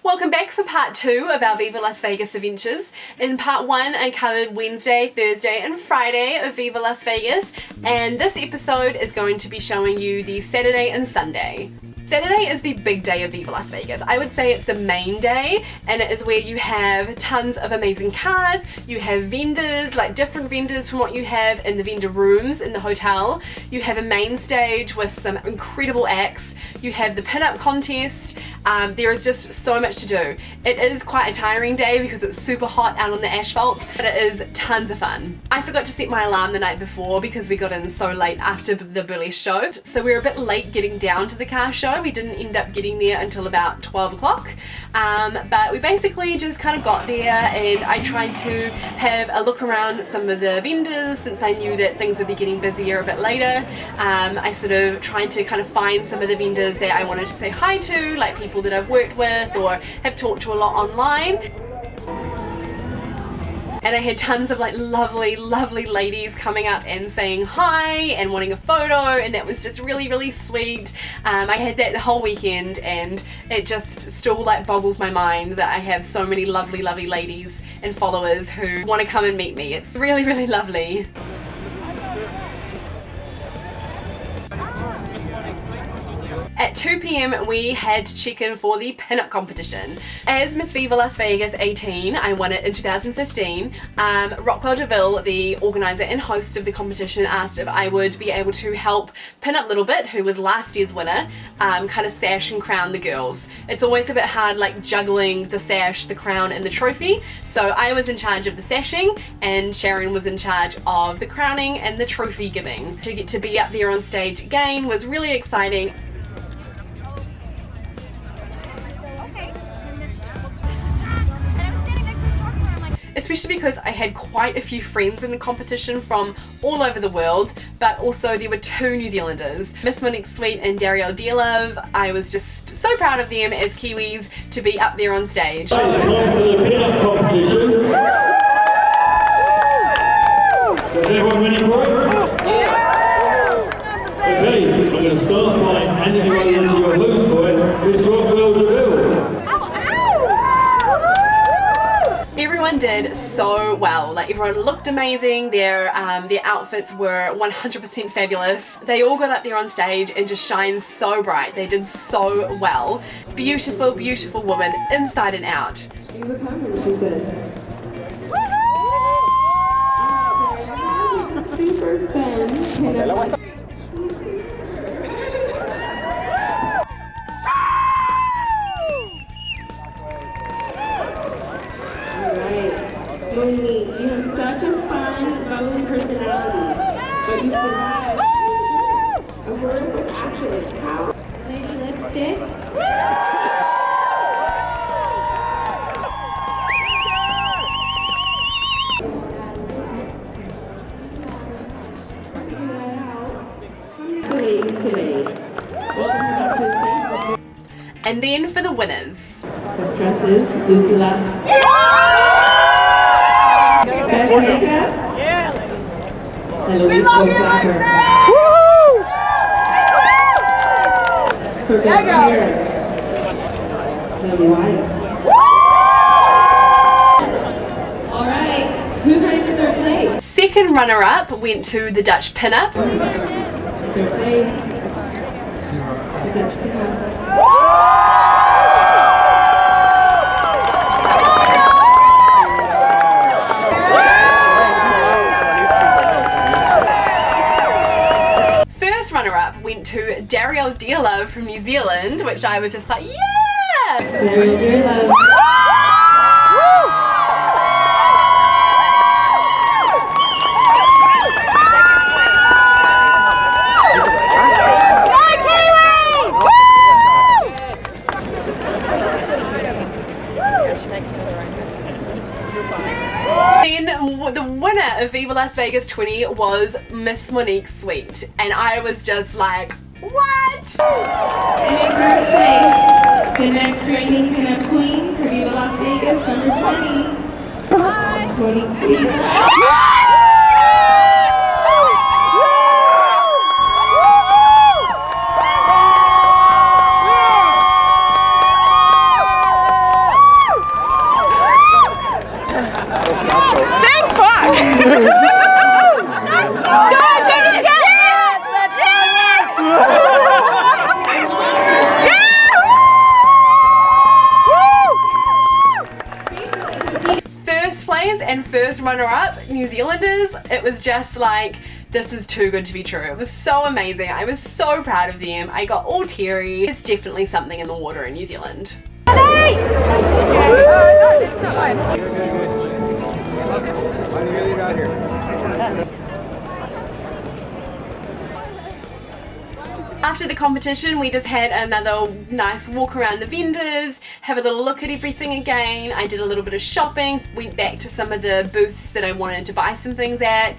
Welcome back for part 2 of our Viva Las Vegas adventures. In part 1 I covered Wednesday, Thursday and Friday of Viva Las Vegas, and this episode is going to be showing you the Saturday and Sunday. Saturday is the big day of Viva Las Vegas. I would say it's the main day, and it is where you have tons of amazing cars, you have vendors, like different vendors from what you have in the vendor rooms in the hotel, you have a main stage with some incredible acts, you have the pinup contest. There is just so much to do. It is quite a tiring day because it's super hot out on the asphalt, but it is tons of fun. I forgot to set my alarm the night before because we got in so late after the burlesque show, so we were a bit late getting down to the car show. We didn't end up getting there until about 12 o'clock, but we basically just kind of got there, and I tried to have a look around some of the vendors since I knew that things would be getting busier a bit later. I sort of tried to kind of find some of the vendors that I wanted to say hi to, like people that I've worked with or have talked to a lot online. And I had tons of like lovely ladies coming up and saying hi and wanting a photo, and that was just really sweet. I had that the whole weekend, and it just still like boggles my mind that I have so many lovely ladies and followers who want to come and meet me. It's really lovely. At 2 p.m. we had to check in for the pinup competition. As Miss Viva Las Vegas 18, I won it in 2015, Rockwell DeVille, the organiser and host of the competition, asked if I would be able to help Pinup Little Bit, who was last year's winner, kind of sash and crown the girls. It's always a bit hard like juggling the sash, the crown and the trophy, so I was in charge of the sashing and Sharon was in charge of the crowning and the trophy giving. To get to be up there on stage again was really exciting. Especially because I had quite a few friends in the competition from all over the world, but also there were 2 New Zealanders, Miss Monique Sweet and Darielle Dearlove. I was just so proud of them as Kiwis to be up there on stage. It's time for the pinup competition. So is everyone ready for it? Yes! Okay, I'm going to start by handing you over to your host boy, Miss Rockwell DeVille. Everyone did so well. Like, everyone looked amazing. Their outfits were 100% fabulous. They all got up there on stage and just shined so bright. They did so well. Beautiful woman inside and out. She's a coming, she said. Super fan. Monique, you have such a fun, bubbly personality, but you survived a horrible accident. How? Lady Lipstick? Today. And then for the winners. Best dresses, Lucy Lux. Best makeup? We love you, for best hair, Lily White. Alright, who's ready for 3rd place? Second runner-up went to the Dutch pinup. 3rd place, the Dutch pinup. Runner-up went to Darielle Dearlove from New Zealand, which I was just like, yeah! Darielle Dearlove. Then the winner of Viva Las Vegas 20 was Miss Monique Sweet, and I was just like, what? And in 1st place, the next reigning pinup queen for Viva Las Vegas, number 20, Monique Sweet. and first runner-up, New Zealanders, it was just like, this is too good to be true. It was so amazing. I was so proud of them. I got all teary. It's definitely something in the water in New Zealand. After the competition, we just had another nice walk around the vendors, have a little look at everything again. I did a little bit of shopping, went back to some of the booths that I wanted to buy some things at.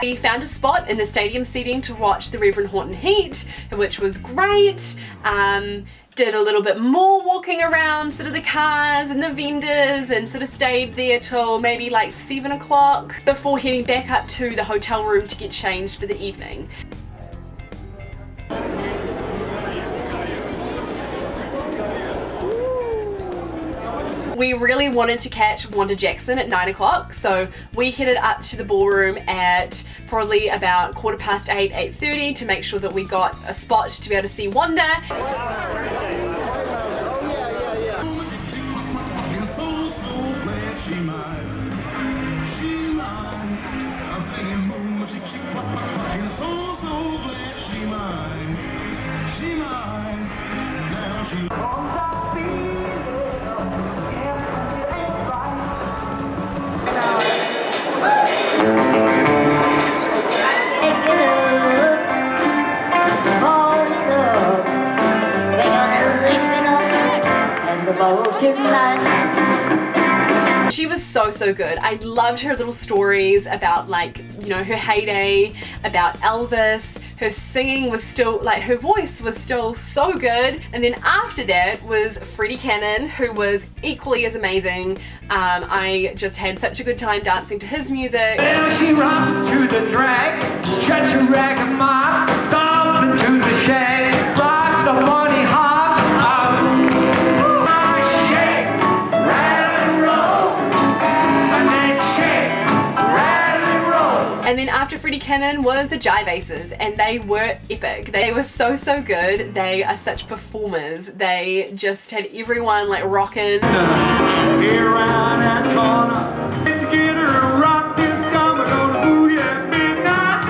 We found a spot in the stadium seating to watch the Reverend Horton Heat, which was great. Did a little bit more walking around sort of the cars and the vendors and sort of stayed there till maybe like 7 o'clock before heading back up to the hotel room to get changed for the evening. We really wanted to catch Wanda Jackson at 9 o'clock, so we headed up to the ballroom at probably about 8:15, 8:30 to make sure that we got a spot to be able to see Wanda. She was so good. I loved her little stories about, like, you know, her heyday, about Elvis. Her singing was still, like, her voice was still so good. And then after that was Freddy who was equally as amazing. I just had such a good time dancing to his music. Well, she rocked to the drag, shut your rag and mop, stomp into the shag, rock the money hop. And then after Freddy was the Jive Aces, and they were epic. They were so good. They are such performers. They just had everyone like rocking. Here around that corner, get together and rock this time. We're gonna boogie at midnight.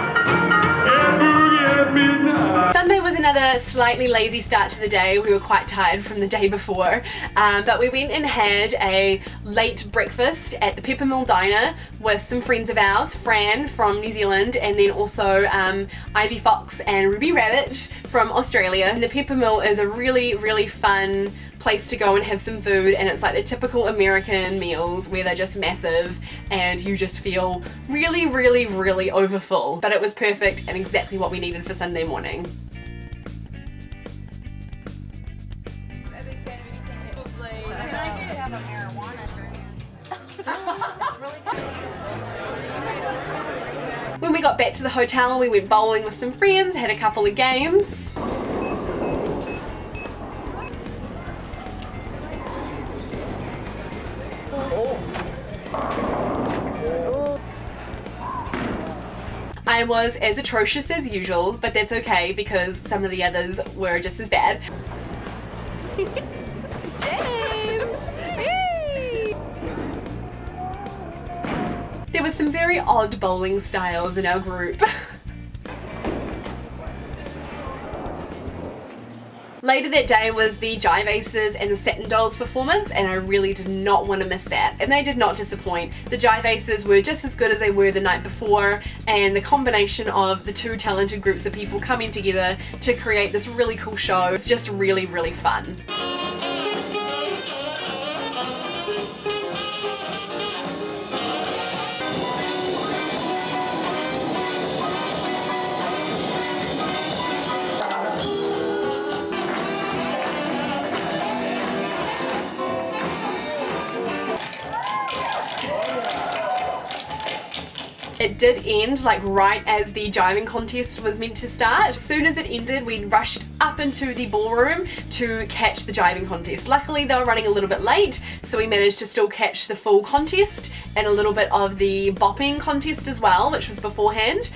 Yeah, boogie at midnight. Sunday was another slightly lazy start to the day. We were quite tired from the day before, but we went and had a late breakfast at the Peppermill Diner with some friends of ours, Fran from New Zealand, and then also Ivy Fox and Ruby Rabbit from Australia. And the Peppermill is a really fun place to go and have some food, and it's like the typical American meals where they're just massive and you just feel really overfull. But it was perfect and exactly what we needed for Sunday morning. When we got back to the hotel, we went bowling with some friends, had a couple of games. I was as atrocious as usual, but that's okay because some of the others were just as bad. There were some very odd bowling styles in our group. Later that day was the Jive Aces and the Satin Dolls performance, and I really did not want to miss that. And they did not disappoint. The Jive Aces were just as good as they were the night before, and the combination of the two talented groups of people coming together to create this really cool show was just really fun. It did end like right as the jiving contest was meant to start. As soon as it ended, we rushed up into the ballroom to catch the jiving contest. Luckily they were running a little bit late, so we managed to still catch the full contest and a little bit of the bopping contest as well, which was beforehand.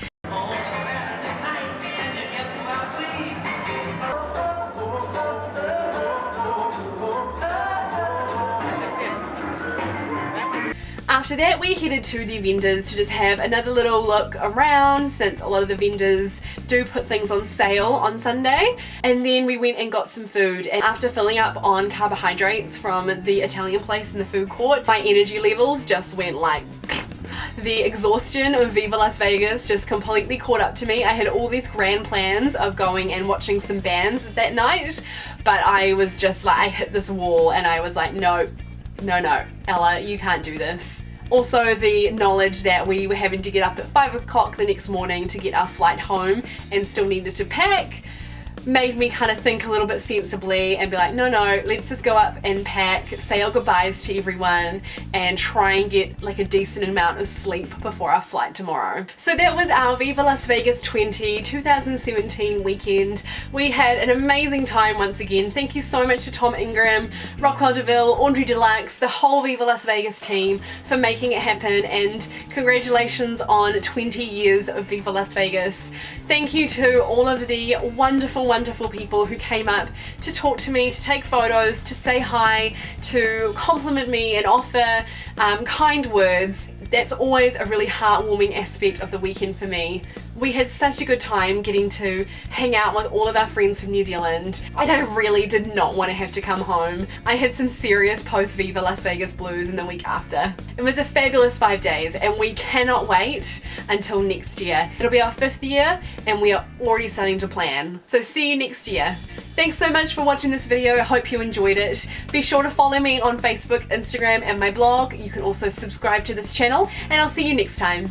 After that, we headed to the vendors to just have another little look around, since a lot of the vendors do put things on sale on Sunday. And then we went and got some food, and after filling up on carbohydrates from the Italian place in the food court, my energy levels just went like the exhaustion of Viva Las Vegas just completely caught up to me. I had all these grand plans of going and watching some bands that night, but I was just like, I hit this wall and I was like, no, Ella, you can't do this. Also, the knowledge that we were having to get up at 5 o'clock the next morning to get our flight home and still needed to pack made me kind of think a little bit sensibly and be like, no, let's just go up and pack, say our goodbyes to everyone, and try and get like a decent amount of sleep before our flight tomorrow. So that was our Viva Las Vegas 2017 weekend. We had an amazing time once again. Thank you so much to Tom Ingram, Rockwell DeVille, Audrey Deluxe, the whole Viva Las Vegas team for making it happen, and congratulations on 20 years of Viva Las Vegas. Thank you to all of the wonderful people who came up to talk to me, to take photos, to say hi, to compliment me and offer kind words. That's always a really heartwarming aspect of the weekend for me. We had such a good time getting to hang out with all of our friends from New Zealand, and I really did not want to have to come home. I had some serious post-Viva Las Vegas blues in the week after. It was a fabulous 5 days, and we cannot wait until next year. It'll be our 5th year, and we are already starting to plan. So see you next year. Thanks so much for watching this video. I hope you enjoyed it. Be sure to follow me on Facebook, Instagram, and my blog. You can also subscribe to this channel, and I'll see you next time.